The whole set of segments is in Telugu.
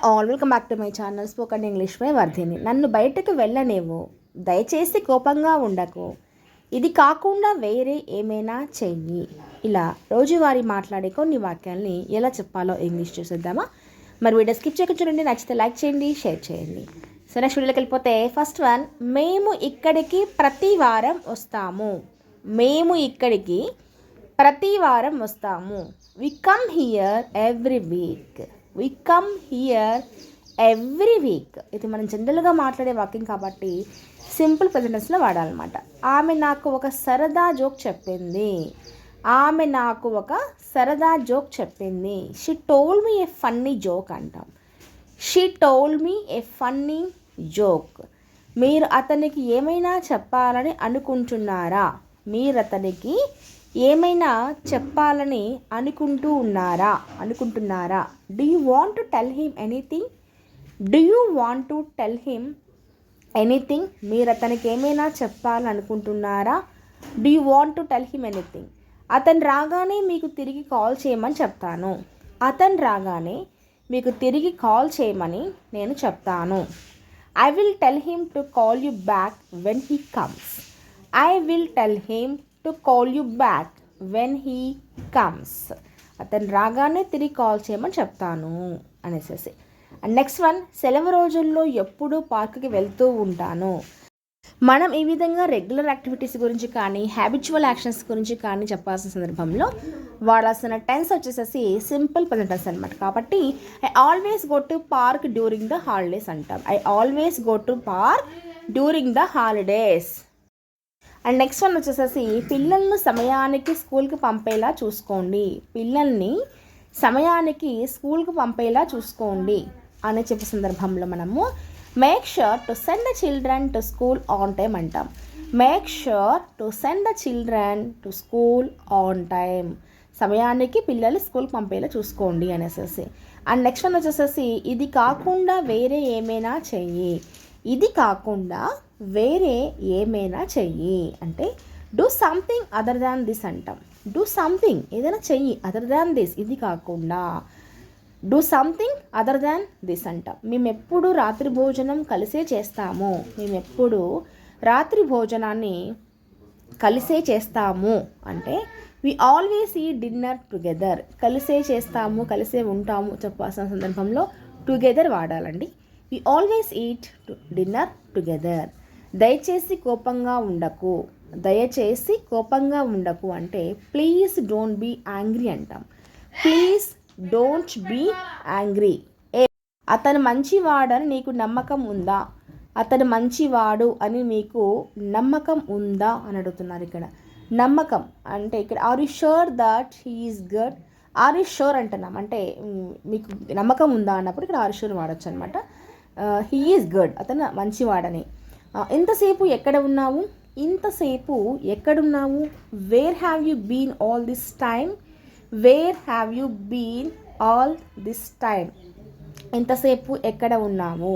All welcome back to my channel spoken English by Vardhini. నన్ను బయటకు వెళ్ళనేవు, దయచేసి కోపంగా ఉండకు, ఇది కాకుండా వేరే ఏమైనా చెయ్యి. ఇలా రోజువారీ మాట్లాడే కొన్ని వాక్యాలని ఎలా చెప్పాలో ఇంగ్లీష్ చూసేద్దామా? మరి వీడియో స్కిప్ చేయకుండా చూడండి. నచ్చితే లైక్ చేయండి, షేర్ చేయండి. సో నెక్స్ట్ వీడియోకి వెళ్ళిపోతే ఫస్ట్ వన్, మేము ఇక్కడికి ప్రతి వారం వస్తాము. మేము ఇక్కడికి ప్రతి వారం వస్తాము. We come here every week. We come here every week. ఇది మనం జనరల్గా మాట్లాడే వాక్యం కాబట్టి సింపుల్ ప్రెజెంటెన్స్లో వాడాలన్నమాట. ఆమె నాకు ఒక సరదా జోక్ చెప్పింది. ఆమె నాకు ఒక సరదా జోక్ చెప్పింది. She told me a funny joke అంటాం. She told me a funny joke. మీరు అతనికి ఏమైనా చెప్పాలని అనుకుంటున్నారా? మీరు అతనికి ఏమైనా చెప్పాలని అనుకుంటున్నారా? Do you want to tell him anything? Do you want to tell him anything? మీరు అతనికి ఏమైనా చెప్పాలనుకుంటున్నారా? Do you want to tell him anything? అతను రాగానే మీకు తిరిగి కాల్ చేయమని చెప్తాను. అతను రాగానే మీకు తిరిగి కాల్ చేయమని నేను చెప్తాను. I will tell him to call you back when he comes. I will tell him to call you back when he comes. అతను రాగానే తిరిగి కాల్ చేయమని చెప్తాను అనేసి. అండ్ నెక్స్ట్ వన్, సెలవు రోజుల్లో ఎప్పుడూ పార్కుకి వెళ్తూ ఉంటాను. మనం ఈ విధంగా రెగ్యులర్ యాక్టివిటీస్ గురించి కానీ హ్యాబిచువల్ యాక్షన్స్ గురించి కానీ చెప్పాల్సిన సందర్భంలో వాడాల్సిన టెన్స్ వచ్చేసేసి సింపుల్ ప్రెజెంట్ టెన్స్ అనమాట. కాబట్టి I always go to park during the holidays అంటాం. I always go to park during the holidays. And next one వచ్చేసేసి పిల్లలను సమయానికి స్కూల్కి పంపేలా చూసుకోండి. పిల్లల్ని సమయానికి స్కూల్కి పంపేలా చూసుకోండి అని చెప్పే సందర్భంలో మనము make sure to send the children to school on time అంటాం. Make sure to send the children to school on time. సమయానికి పిల్లలు స్కూల్కి పంపేలా చూసుకోండి అనేసి. అండ్ నెక్స్ట్ వన్ వచ్చేసేసి ఇది కాకుండా వేరే ఏమైనా చెయ్యి. ఇది కాకుండా వేరే ఏమైనా చెయ్యి అంటే do something other than this అంటాం. డూ సంథింగ్ ఏదైనా చెయ్యి అదర్ దాన్ దిస్, ఇది కాకుండా do something other than this అంటాం. మేమెప్పుడు రాత్రి భోజనం కలిసే చేస్తాము. మేమెప్పుడు రాత్రి భోజనాన్ని కలిసే చేస్తాము అంటే we always eat dinner together. కలిసే చేస్తాము, కలిసే ఉంటాము చెప్పాల్సిన సందర్భంలో టుగెదర్ వాడాలండి. We always eat dinner together. దయచేసి కోపంగా ఉండకు. దయచేసి కోపంగా ఉండకు అంటే ప్లీజ్ డోంట్ బీ యాంగ్రీ అంటాం. Please don't be angry. అతను మంచివాడని నీకు నమ్మకం ఉందా? అతను మంచివాడు అని మీకు నమ్మకం ఉందా అని అడుగుతున్నారు ఇక్కడ. నమ్మకం అంటే ఇక్కడ are you sure that he is good. Are you sure అంటున్నాం అంటే మీకు నమ్మకం ఉందా అన్నప్పుడు ఇక్కడ ఆర్ యు షూర్ వాడచ్చు అనమాట. హీ ఈజ్ గుడ్, అతను మంచివాడని. ఇంతసేపు ఎక్కడ ఉన్నావు? ఇంతసేపు ఎక్కడున్నావు? Where have you been all this time? Where have you been all this time? ఇంతసేపు ఎక్కడ ఉన్నావు?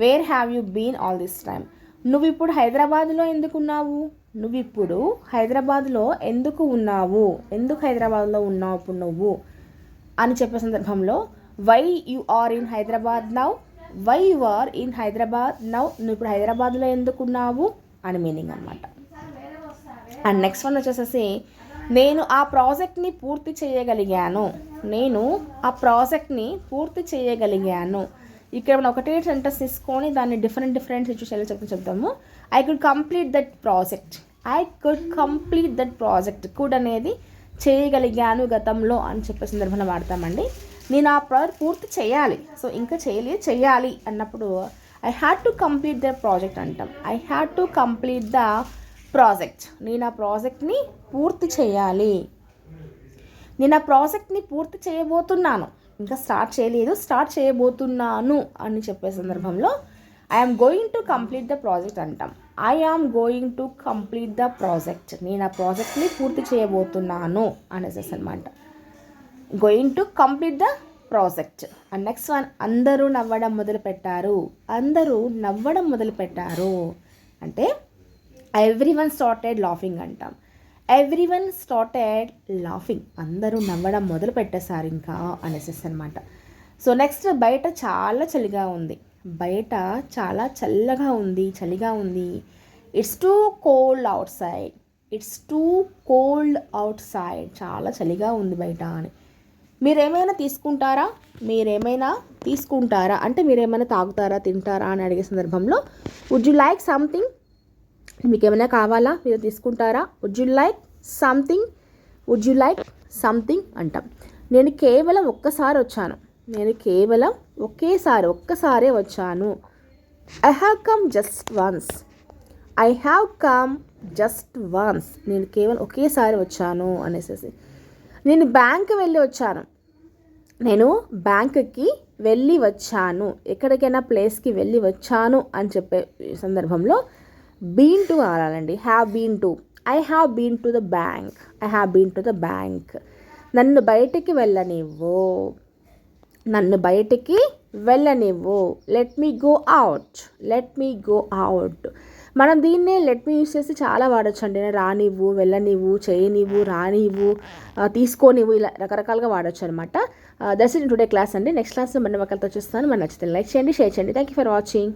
Where have you been all this time? నువ్వు ఇప్పుడు హైదరాబాద్లో ఎందుకు ఉన్నావు? నువ్వు ఇప్పుడు హైదరాబాద్లో ఎందుకు ఉన్నావు? ఎందుకు హైదరాబాద్లో ఉన్నావు ఇప్పుడు నువ్వు అని చెప్పే సందర్భంలో why you are in Hyderabad now. Why you are in Hyderabad now. నువ్వు ఇప్పుడు హైదరాబాద్లో ఎందుకున్నావు అని మీనింగ్ అనమాట. అండ్ నెక్స్ట్ వన్ వచ్చేసేసి నేను ఆ ప్రాజెక్ట్ని పూర్తి చేయగలిగాను. నేను ఆ ప్రాజెక్ట్ని పూర్తి చేయగలిగాను. ఇక్కడ మనం ఒకటే సెంటెన్స్ తీసుకొని దాన్ని డిఫరెంట్ సిచ్యువేషన్లో చెప్తాము. I could complete that project. I could complete that project. Could అనేది చేయగలిగాను గతంలో అని చెప్పే సందర్భంలో వాడతామండి. నేను ఆ ప్రాజెక్ట్ పూర్తి చేయాలి, సో ఇంకా చేయాలి అన్నప్పుడు I had to complete the project అంటాం. I had to complete the project. నేను ఆ ప్రాజెక్ట్ని పూర్తి చేయాలి. నేను ఆ ప్రాజెక్ట్ని పూర్తి చేయబోతున్నాను, ఇంకా స్టార్ట్ చేయలేదు, స్టార్ట్ చేయబోతున్నాను అని చెప్పే సందర్భంలో I am going to complete the project అంటాం. I am going to complete the project. నేను ఆ ప్రాజెక్ట్ని పూర్తి చేయబోతున్నాను అనేసి అనమాట. Going to complete the project. And next one, అందరూ నవ్వడం మొదలుపెట్టారు. అందరూ నవ్వడం మొదలుపెట్టారు అంటే ఎవ్రీవన్ స్టార్టెడ్ లాఫింగ్ అంటాం. Everyone started laughing. అందరూ నవ్వడం మొదలు పెట్టేశారు ఇంకా అనేసి అనమాట. సో నెక్స్ట్ బయట చాలా చలిగా ఉంది. బయట చాలా చలిగా ఉంది. It's two cold out side. It's two cold out side. చాలా చలిగా ఉంది బయట అని. మీరేమైనా తీసుకుంటారా అంటే మీరేమైనా తాగుతారా, తింటారా అని అడిగే సందర్భంలో వుడ్ యు లైక్ సంథింగ్, మీకు ఏమైనా కావాలా, మీరు తీసుకుంటారా, వుడ్ యు లైక్ సంథింగ్ అంటాం. నేను కేవలం ఒక్కసారి వచ్చాను. ఒక్కసారే వచ్చాను. I have come just once. నేను కేవలం ఒకేసారి వచ్చాను అనేసి. నేను బ్యాంక్కి వెళ్ళి వచ్చాను. ఎక్కడికైనా ప్లేస్కి వెళ్ళి వచ్చాను అని చెప్పే సందర్భంలో బీన్ టు వాడాలండి. I have been to the bank. నన్ను బయటికి వెళ్ళనివ్వు. Let me go out. మనం దీన్నే లెట్ మీ యూస్ చేసి చాలా వాడచ్చు అండి. రానివ్వు, వెళ్ళనివ్వు, చేయనివ్వు, రానివ్వు, తీసుకోనివ్వు, ఇలా రకరకాలుగా వాడచ్చు అనమాట. దట్స్ ఇట్ టుడే క్లాస్ అండి. నెక్స్ట్ క్లాస్లో మన ఒకరితో చూస్తాను. మన నచ్చితే లైక్ చేయండి, షేర్ చేయండి. Thank you for watching.